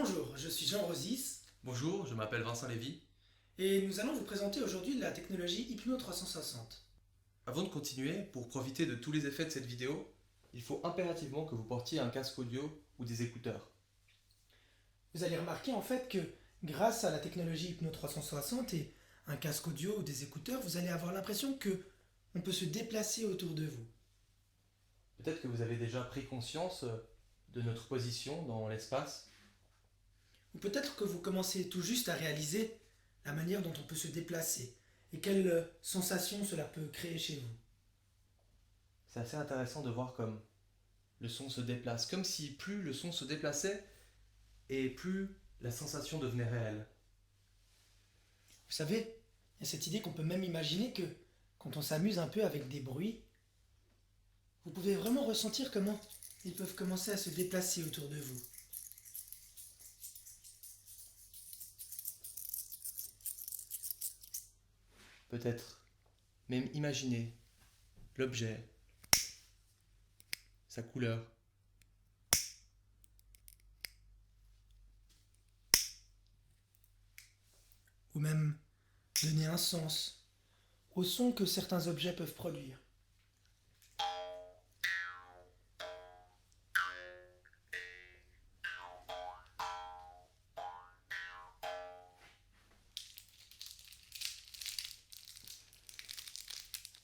Bonjour, je suis Jean Rosis Bonjour, je m'appelle Vincent Lévy. et nous allons vous présenter aujourd'hui la technologie Hypno 360. Avant de continuer, pour profiter de tous les effets de cette vidéo, il faut impérativement que vous portiez un casque audio ou des écouteurs. Vous allez remarquer en fait que grâce à la technologie Hypno 360 et un casque audio ou des écouteurs, vous allez avoir l'impression que on peut se déplacer autour de vous. Peut-être que vous avez déjà pris conscience de notre position dans l'espace. Ou peut-être que vous commencez tout juste à réaliser la manière dont on peut se déplacer et quelle sensation cela peut créer chez vous. C'est assez intéressant de voir comme le son se déplace, comme si plus le son se déplaçait et plus la sensation devenait réelle. Vous savez, il y a cette idée qu'on peut même imaginer que quand on s'amuse un peu avec des bruits, vous pouvez vraiment ressentir comment ils peuvent commencer à se déplacer autour de vous. Peut-être même imaginer l'objet, sa couleur. Ou même donner un sens au son que certains objets peuvent produire.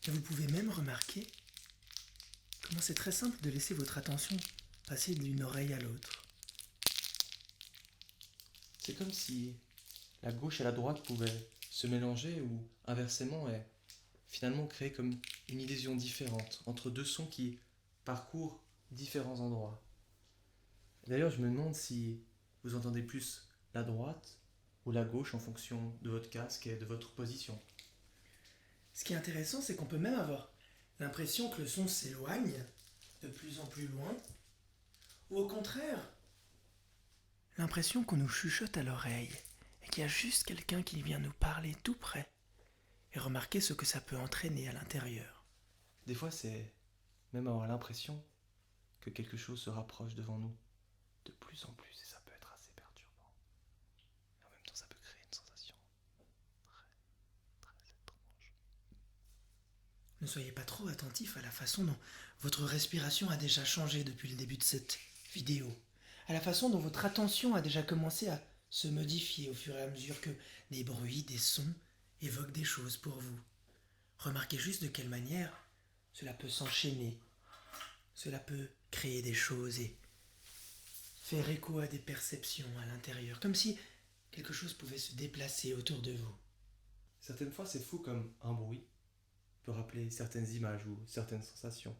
Et vous pouvez même remarquer comment c'est très simple de laisser votre attention passer d'une oreille à l'autre. C'est comme si la gauche et la droite pouvaient se mélanger ou inversement et finalement créer comme une illusion différente entre deux sons qui parcourent différents endroits. D'ailleurs, je me demande si vous entendez plus la droite ou la gauche en fonction de votre casque et de votre position. Ce qui est intéressant, c'est qu'on peut même avoir l'impression que le son s'éloigne de plus en plus loin, ou au contraire, l'impression qu'on nous chuchote à l'oreille et qu'il y a juste quelqu'un qui vient nous parler tout près. Et remarquez ce que ça peut entraîner à l'intérieur. Des fois, c'est même avoir l'impression que quelque chose se rapproche devant nous de plus en plus et ça peut être assez perturbant. Et en même temps, ça peut créer une sensation très étrange. Ne soyez pas trop attentif à la façon dont votre respiration a déjà changé depuis le début de cette vidéo, à la façon dont votre attention a déjà commencé à se modifier au fur et à mesure que des bruits, des sons évoquent des choses pour vous. Remarquez juste de quelle manière cela peut s'enchaîner, cela peut créer des choses et faire écho à des perceptions à l'intérieur, comme si quelque chose pouvait se déplacer autour de vous. Certaines fois, c'est fou comme un bruit peut rappeler certaines images ou certaines sensations.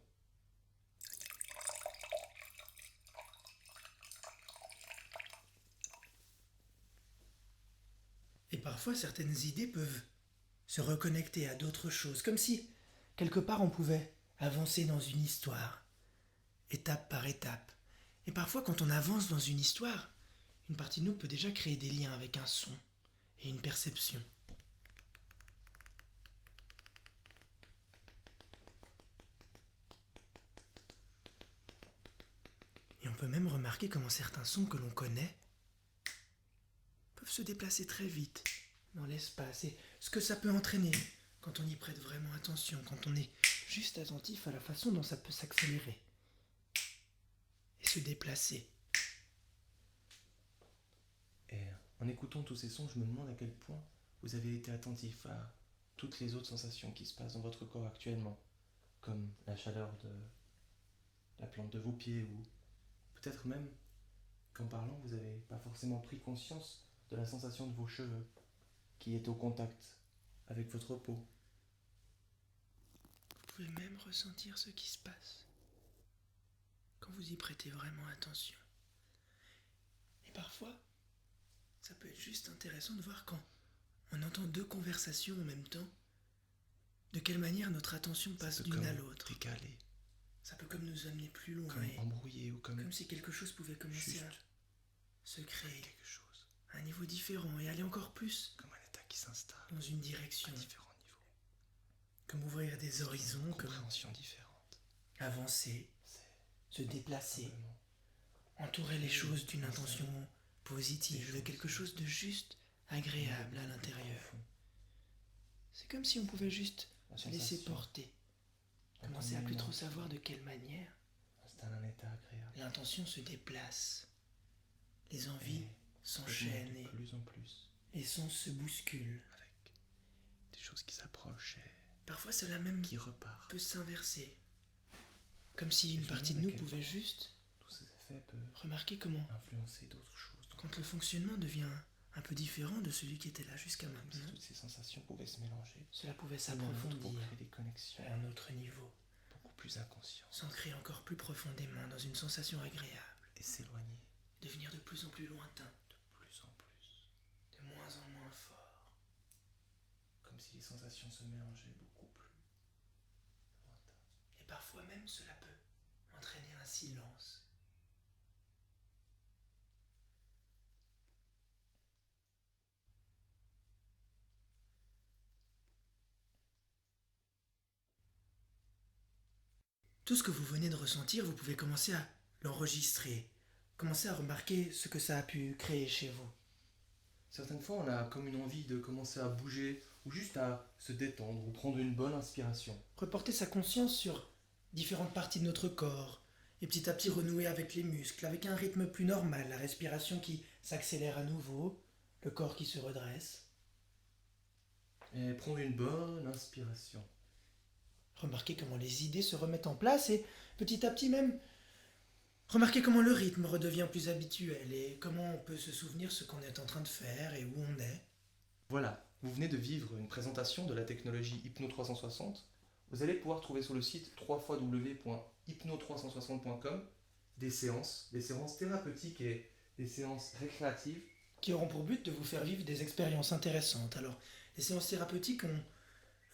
Et parfois, certaines idées peuvent se reconnecter à d'autres choses, comme si, quelque part, on pouvait avancer dans une histoire, étape par étape. Et parfois, quand on avance dans une histoire, une partie de nous peut déjà créer des liens avec un son et une perception. Et on peut même remarquer comment certains sons que l'on connaît peuvent se déplacer très vite dans l'espace et ce que ça peut entraîner quand on y prête vraiment attention, quand on est juste attentif à la façon dont ça peut s'accélérer et se déplacer. Et en écoutant tous ces sons, je me demande à quel point vous avez été attentif à toutes les autres sensations qui se passent dans votre corps actuellement, comme la chaleur de la plante de vos pieds ou peut-être même qu'en parlant, vous n'avez pas forcément pris conscience de la sensation de vos cheveux qui est au contact avec votre peau. Vous pouvez même ressentir ce qui se passe quand vous y prêtez vraiment attention. Et parfois, ça peut être juste intéressant de voir quand on entend deux conversations en même temps, de quelle manière notre attention passe d'une à l'autre. Décalé, Ça peut comme nous amener plus loin comme et embrouillé ou comme si quelque chose pouvait commencer juste à se créer quelque chose, à un niveau différent et aller encore plus comme un état qui s'installe dans une direction, à différents niveaux, comme ouvrir des horizons, une comme compréhension différente. avancer, C'est se déplacer, simplement entourer les choses d'une intention positive, de quelque chose de juste agréable à l'intérieur. C'est comme si on pouvait juste se laisser porter, commencer à plus trop savoir de quelle manière. Installe un état agréable. L'intention se déplace, les envies s'enchaînent De plus en plus. et les sens se bousculent. Avec des choses qui s'approchent et Parfois cela même qui repartent. peut s'inverser, comme si une partie de nous pouvait juste Tous ces effets peuvent remarquer comment, influencer d'autres choses. quand le fonctionnement devient un peu différent de celui qui était là jusqu'à Comme si maintenant, toutes ces sensations pouvaient se mélanger. cela pouvait Pour s'approfondir créer des connexions à un autre niveau, beaucoup plus inconscientes. s'ancrer encore plus profondément dans une sensation agréable, Et s'éloigner devenir de plus en plus lointain, de plus en plus. de moins en moins fort. Comme si les sensations se mélangeaient beaucoup plus lointain. Et parfois même cela peut entraîner un silence. Tout ce que vous venez de ressentir, vous pouvez commencer à l'enregistrer, commencer à remarquer ce que ça a pu créer chez vous. Certaines fois, on a comme une envie de commencer à bouger ou juste à se détendre ou prendre une bonne inspiration. Reporter sa conscience sur différentes parties de notre corps et petit à petit renouer avec les muscles, avec un rythme plus normal, la respiration qui s'accélère à nouveau, le corps qui se redresse. Et prendre une bonne inspiration. Remarquez comment les idées se remettent en place et petit à petit même, remarquez comment le rythme redevient plus habituel et comment on peut se souvenir ce qu'on est en train de faire et où on est. Voilà, vous venez de vivre une présentation de la technologie Hypno 360. Vous allez pouvoir trouver sur le site www.hypno360.com des séances thérapeutiques et des séances récréatives. Qui auront pour but de vous faire vivre des expériences intéressantes. Alors, les séances thérapeutiques ont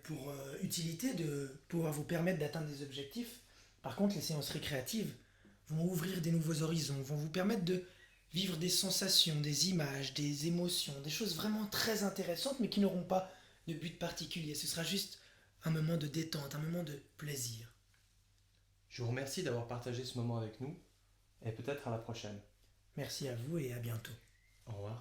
pour utilité de pouvoir vous permettre d'atteindre des objectifs. Par contre, les séances récréatives vont ouvrir des nouveaux horizons, vont vous permettre de vivre des sensations, des images, des émotions, des choses vraiment très intéressantes, mais qui n'auront pas de but particulier. Ce sera juste un moment de détente, un moment de plaisir. Je vous remercie d'avoir partagé ce moment avec nous et peut-être à la prochaine. Merci à vous et à bientôt. Au revoir.